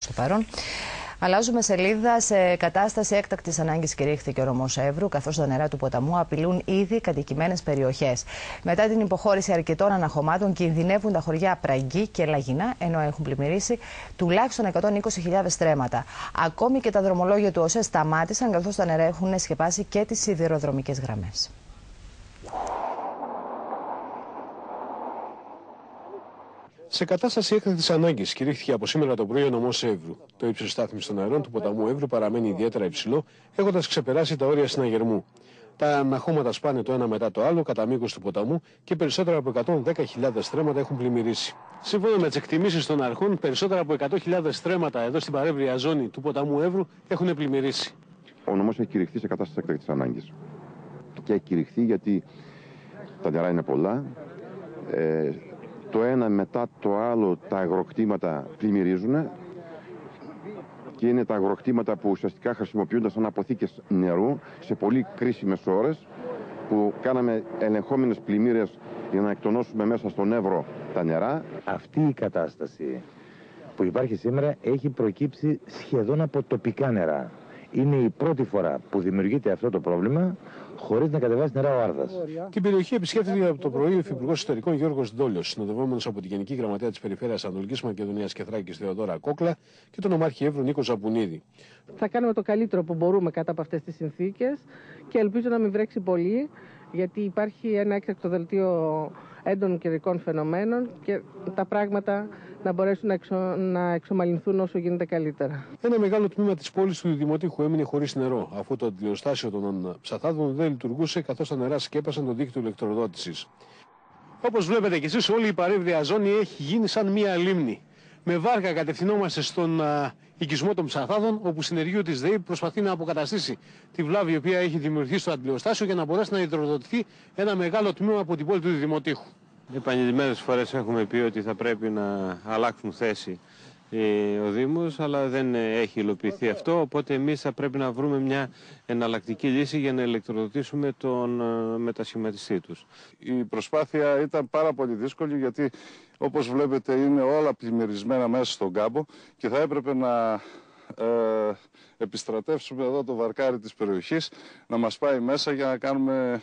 το παρόν. Αλλάζουμε σελίδα. Σε κατάσταση έκτακτης ανάγκης κηρύχθηκε ο νομός Εύρου, καθώς τα νερά του ποταμού απειλούν ήδη κατοικημένες περιοχές. Μετά την υποχώρηση αρκετών αναχωμάτων, κινδυνεύουν τα χωριά Πραγκή και Λαγινά, ενώ έχουν πλημμυρίσει τουλάχιστον 120.000 στρέμματα. Ακόμη και τα δρομολόγια του ΟΣΕ σταμάτησαν, καθώς τα νερά έχουν σκεπάσει και τις σιδηροδρομικές γραμμές. Σε κατάσταση έκτακτης ανάγκης κηρύχθηκε από σήμερα το πρωί ο νομός Εύρου. Το ύψος στάθμης των νερών του ποταμού Εύρου παραμένει ιδιαίτερα υψηλό, έχοντας ξεπεράσει τα όρια συναγερμού. Τα αναχώματα σπάνε το ένα μετά το άλλο κατά μήκος του ποταμού και περισσότερα από 110.000 στρέμματα έχουν πλημμυρίσει. Σύμφωνα με τις εκτιμήσεις των αρχών, περισσότερα από 100.000 στρέμματα εδώ στην παρέμβρια ζώνη του ποταμού Εύρου έχουν πλημμυρίσει. Ο νομός έχει κηρυχθεί σε κατάσταση έκτακτης ανάγκης. Και έχει κηρυχθεί γιατί τα νερά είναι πολλά. Το ένα μετά το άλλο τα αγροκτήματα πλημμυρίζουν και είναι τα αγροκτήματα που ουσιαστικά χρησιμοποιούνται σαν αποθήκες νερού σε πολύ κρίσιμες ώρες, που κάναμε ελεγχόμενες πλημμύρες για να εκτονώσουμε μέσα στον Εύρο τα νερά. Αυτή η κατάσταση που υπάρχει σήμερα έχει προκύψει σχεδόν από τοπικά νερά. Είναι η πρώτη φορά που δημιουργείται αυτό το πρόβλημα χωρίς να κατεβάσει νερά ο Άρδας. Την περιοχή επισκέφθηκε από το πρωί ο Υφυπουργός Εσωτερικών Γιώργος Ντόλιος, συνοδευόμενος από τη Γενική Γραμματέα της Περιφέρειας Ανατολικής Μακεδονίας και Θράκης Θεοδώρα Κόκλα και τον νομάρχη Εύρου Νίκο Ζαπουνίδη. Θα κάνουμε το καλύτερο που μπορούμε κάτω από αυτές τις συνθήκες και ελπίζω να μην βρέξει πολύ, γιατί υπάρχει ένα έκτακτο δελτίο έντονων καιρικών φαινομένων και τα πράγματα να μπορέσουν να εξομαλυνθούν όσο γίνεται καλύτερα. Ένα μεγάλο τμήμα της πόλης του Δημοτήχου έμεινε χωρίς νερό, αφού το αντιλιοστάσιο των ψαθάδων δεν λειτουργούσε, καθώς τα νερά σκέπασαν το δίκτυο ηλεκτροδότησης. Όπως βλέπετε κι εσείς, όλη η παρέμβρια ζώνη έχει γίνει σαν μία λίμνη. Με βάρκα κατευθυνόμαστε στον οικισμό των ψαθάδων, όπου συνεργείο της ΔΕΗ προσπαθεί να αποκαταστήσει τη βλάβη η οποία έχει δημιουργηθεί στο αντιλιοστάσιο για να μπορέσει να υδροδοτηθεί ένα μεγάλο τμήμα από την πόλη του Δημοτήχου. Επανειλημμένες φορές έχουμε πει ότι θα πρέπει να αλλάξουν θέση ο Δήμος, αλλά δεν έχει υλοποιηθεί αυτό, οπότε εμείς θα πρέπει να βρούμε μια εναλλακτική λύση για να ηλεκτροδοτήσουμε τον μετασχηματιστή τους. Η προσπάθεια ήταν πάρα πολύ δύσκολη, γιατί όπως βλέπετε είναι όλα πλημμυρισμένα μέσα στον κάμπο και θα έπρεπε να επιστρατεύσουμε εδώ το βαρκάρι της περιοχής να μας πάει μέσα για να κάνουμε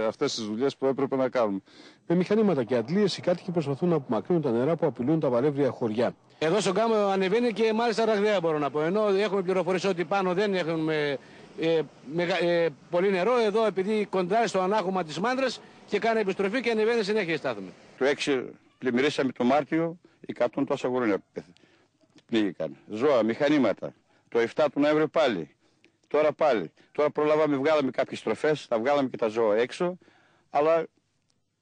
αυτές τις δουλειές που έπρεπε να κάνουμε. Με μηχανήματα και αντλίες οι κάτοικοι προσπαθούν να απομακρύνουν τα νερά που απειλούν τα παρέμβρια χωριά. Εδώ στον κάμπο ανεβαίνει και μάλιστα ραγδαία, μπορώ να πω. Ενώ έχουμε πληροφορίες ότι πάνω δεν έχουμε πολύ νερό, εδώ επειδή κοντά στο ανάγωμα της Μάνδρας και κάνει επιστροφή και ανεβαίνει συνέχεια η στάθμη. Το 6 πλημμυρίσαμε το Μάρτιο, 100 τόσα γουρνιά πνίγηκαν. Ζώα, μηχανήματα. Το 7 του Νοέμβρη πάλι. Τώρα πάλι. Τώρα προλάβαμε, βγάλαμε κάποιες στροφές, τα βγάλαμε και τα ζώα έξω, αλλά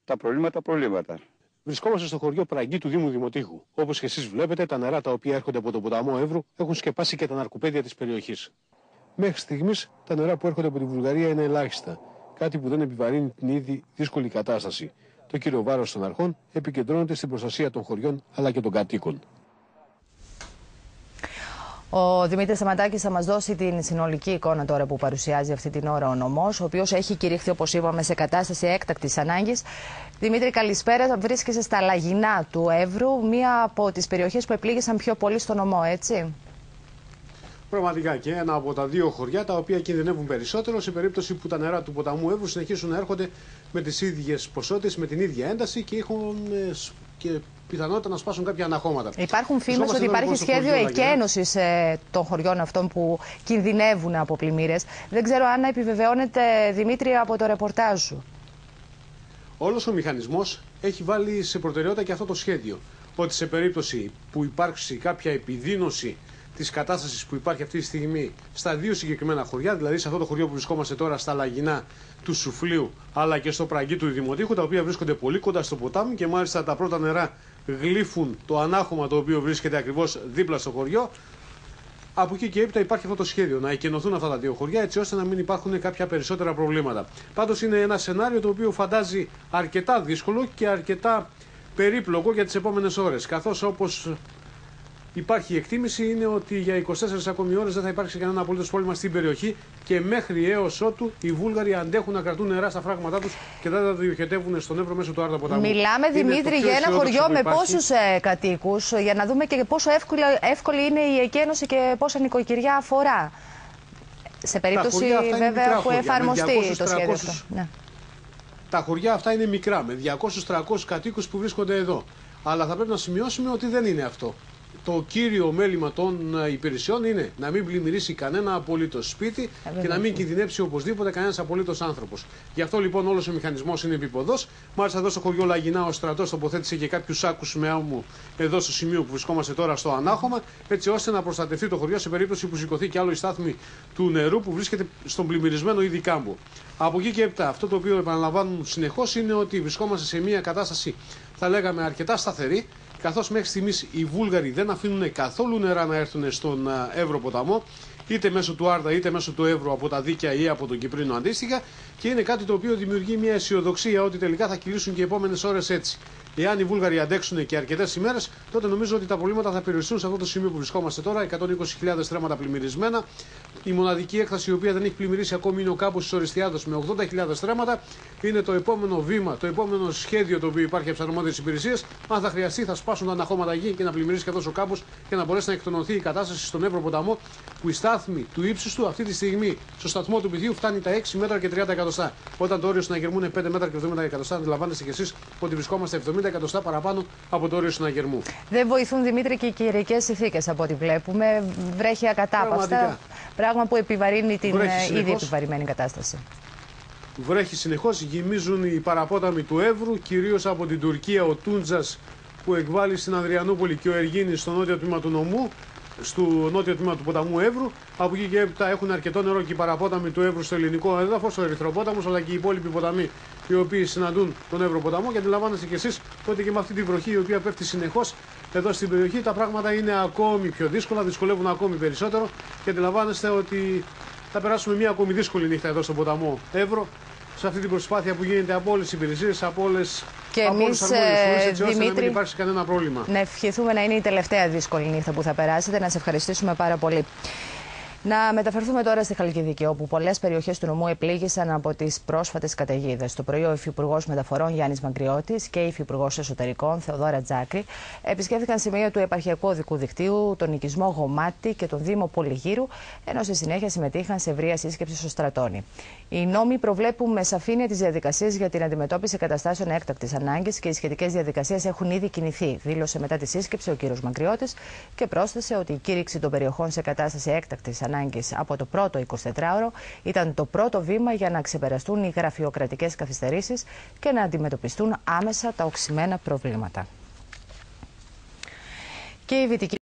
τα προβλήματα. Βρισκόμαστε στο χωριό Πραγκή του Δήμου Δημοτήχου. Όπως και εσείς βλέπετε, τα νερά τα οποία έρχονται από τον ποταμό Εύρου έχουν σκεπάσει και τα ναρκοπαίδια της περιοχής. Μέχρι στιγμής τα νερά που έρχονται από τη Βουλγαρία είναι ελάχιστα. Κάτι που δεν επιβαρύνει την ήδη δύσκολη κατάσταση. Το κύριο βάρος των αρχών επικεντρώνεται στην προστασία των χωριών αλλά και των κατοίκων. Ο Δημήτρης Σταματάκης θα μας δώσει την συνολική εικόνα τώρα που παρουσιάζει αυτή την ώρα ο νομός, ο οποίος έχει κηρυχθεί, όπως είπαμε, σε κατάσταση έκτακτης ανάγκης. Δημήτρη, καλησπέρα. Βρίσκεσαι στα Λαγινά του Εύρου, μία από τις περιοχές που επλήγησαν πιο πολύ στο νομό, έτσι? Πραγματικά, και ένα από τα δύο χωριά τα οποία κινδυνεύουν περισσότερο σε περίπτωση που τα νερά του ποταμού Εύρου συνεχίσουν να έρχονται με τις ίδιες ποσότητες, με την ίδια ένταση και έχουν και πιθανότητα να σπάσουν κάποια αναχώματα. Υπάρχουν φήμες ότι υπάρχει σχέδιο εκένωσης των χωριών αυτών που κινδυνεύουν από πλημμύρες. Δεν ξέρω αν επιβεβαιώνεται, Δημήτρη, από το ρεπορτάζ σου. Όλος ο μηχανισμός έχει βάλει σε προτεραιότητα και αυτό το σχέδιο. Ότι σε περίπτωση που υπάρξει κάποια επιδείνωση της κατάστασης που υπάρχει αυτή τη στιγμή στα δύο συγκεκριμένα χωριά, δηλαδή σε αυτό το χωριό που βρισκόμαστε τώρα, στα Λαγινά του Σουφλίου, αλλά και στο Πραγκή του Δημοτήχου, τα οποία βρίσκονται πολύ κοντά στο ποτάμι και μάλιστα τα πρώτα νερά γλύφουν το ανάχωμα το οποίο βρίσκεται ακριβώς δίπλα στο χωριό. Από εκεί και έπειτα υπάρχει αυτό το σχέδιο, να εκενωθούν αυτά τα δύο χωριά, έτσι ώστε να μην υπάρχουν κάποια περισσότερα προβλήματα. Πάντως είναι ένα σενάριο το οποίο φαντάζει αρκετά δύσκολο και αρκετά περίπλοκο για τις επόμενες ώρες, καθώς όπως υπάρχει η εκτίμηση είναι ότι για 24 ακόμη ώρες δεν θα υπάρξει κανένα απολύτως πρόβλημα στην περιοχή και μέχρι έως ότου οι Βούλγαροι αντέχουν να κρατούν νερά στα φράγματά τους και δεν θα διοχετεύουν στον Εύρο μέσω του Άρτα ποταμού. Μιλάμε, Δημήτρη, για ένα χωριό με πόσους κατοίκους, για να δούμε και πόσο εύκολη είναι η εκένωση και πόσα νοικοκυριά αφορά. Σε περίπτωση βέβαια που εφαρμοστεί το σχέδιο αυτό. Ναι. Τα χωριά αυτά είναι μικρά, με 200-300 κατοίκους που βρίσκονται εδώ. Αλλά θα πρέπει να σημειώσουμε ότι δεν είναι αυτό. Το κύριο μέλημα των υπηρεσιών είναι να μην πλημμυρίσει κανένα απολύτως σπίτι και να μην κινδυνεύσει οπωσδήποτε κανένας απολύτως άνθρωπος. Γι' αυτό λοιπόν όλος ο μηχανισμός είναι επίποδος. Μάλιστα εδώ στο χωριό Λαγινά ο στρατός τοποθέτησε και κάποιους σάκους με άμμου εδώ στο σημείο που βρισκόμαστε τώρα στο ανάχωμα, έτσι ώστε να προστατευτεί το χωριό σε περίπτωση που σηκωθεί κι άλλο η στάθμη του νερού που βρίσκεται στον πλημμυρισμένο ήδη κάμπο. Από εκεί και έπειτα, αυτό το οποίο επαναλαμβάνουν συνεχώς είναι ότι βρισκόμαστε σε μια κατάσταση, θα λέγαμε, αρκετά σταθερή. Καθώς μέχρι στιγμής οι Βούλγαροι δεν αφήνουν καθόλου νερά να έρθουν στον Εύρο ποταμό, είτε μέσω του Άρτα είτε μέσω του Εύρου από τα δίκαια ή από τον Κυπρίνο αντίστοιχα, και είναι κάτι το οποίο δημιουργεί μια αισιοδοξία ότι τελικά θα κυλήσουν και οι επόμενες ώρες έτσι. Εάν οι Βούλγαροι αντέξουν και αρκετές ημέρες, τότε νομίζω ότι τα προβλήματα θα περιοριστούν σε αυτό το σημείο που βρισκόμαστε τώρα. 120.000 στρέμματα πλημμυρισμένα. Η μοναδική έκταση η οποία δεν έχει πλημμυρίσει ακόμη είναι ο κάμπος της Οριστιάδος με 80.000 στρέμματα. Είναι το επόμενο βήμα, το επόμενο σχέδιο το οποίο υπάρχει από τις αρμόδιες υπηρεσίες. Αν θα χρειαστεί, θα σπάσουν τα αναχώματα εκεί και να πλημμυρίσει και αυτός ο κάμπος και να μπορέσει να εκτονωθεί η κατάσταση στον Εύρο ποταμό, που η στάθμη του ύψους του αυτή τη στιγμή στο σταθμό του Πυθίου φτάνει τα 6 μέτρα και 30 εκατοστά. Όταν το όριο συναγερμού είναι 5 μέτρα και 70 εκατοστά, αντιλαμβάνεστε κι εσείς ότι βρισκόμαστε 70 εκατοστά παραπάνω από το όριο συναγερμού. Δεν βοηθούν, Δημήτρη, και οι καιρικές συνθήκες από ό,τι βλέπουμε. Βρέχει ακατάπαυστα. Πράγμα που επιβαρύνει την ήδη επιβαρημένη κατάσταση. Βρέχει συνεχώς, γεμίζουν οι παραπόταμοι του Εύρου, κυρίως από την Τουρκία, ο Τούντζας που εκβάλλει στην Ανδριανούπολη και ο Εργίνης στο νότιο τμήμα του νομού, στο νότιο τμήμα του ποταμού Εύρου. Από εκεί και έπειτα έχουν αρκετό νερό και οι παραπόταμοι του Εύρου στο ελληνικό έδαφος, ο Ερυθροπόταμος, αλλά και οι υπόλοιποι ποταμοί οι οποίοι συναντούν τον Εύρο ποταμό. Και αντιλαμβάνεστε κι εσείς ότι και με αυτή τη βροχή η οποία πέφτει συνεχώς εδώ στην περιοχή τα πράγματα είναι ακόμη πιο δύσκολα, δυσκολεύουν ακόμη περισσότερο. Και αντιλαμβάνεστε ότι θα περάσουμε μια ακόμη δύσκολη νύχτα εδώ στον ποταμό Εύρο, σε αυτή την προσπάθεια που γίνεται από όλες τις υπηρεσίες, από όλες και εμείς, έτσι ώστε Δημήτρη, να μην υπάρξει κανένα πρόβλημα. Να ευχηθούμε να είναι η τελευταία δύσκολη νύχτα που θα περάσετε. Να σε ευχαριστήσουμε πάρα πολύ. Να μεταφερθούμε τώρα στη Χαλκιδική, όπου πολλές περιοχές του νομού επλήγησαν από τις πρόσφατες καταιγίδες. Το πρωί ο Υφυπουργός Μεταφορών Γιάννης Μαγκριώτης και η Υφυπουργός Εσωτερικών Θεοδώρα Τζάκρη επισκέφθηκαν σημεία του επαρχιακού οδικού δικτύου, τον οικισμό Γομάτη και τον Δήμο Πολυγύρου, ενώ στη συνέχεια συμμετείχαν σε ευρεία σύσκεψη στο Στρατόνι. Οι νόμοι προβλέπουν με σαφήνεια τις διαδικασίες για την αντιμετώπιση καταστάσεων έκτακτης ανάγκης και οι σχετικές διαδικασίες έχουν ήδη κινηθεί, δήλωσε μετά τη σύσκεψη ο κ. Μαγκριώτης και πρόσθεσε ότι η κήρυξη των περιοχών σε κατάσταση έκτακτης ανάγκης από το πρώτο 24ωρο ήταν το πρώτο βήμα για να ξεπεραστούν οι γραφειοκρατικές καθυστερήσεις και να αντιμετωπιστούν άμεσα τα οξυμένα προβλήματα. Και η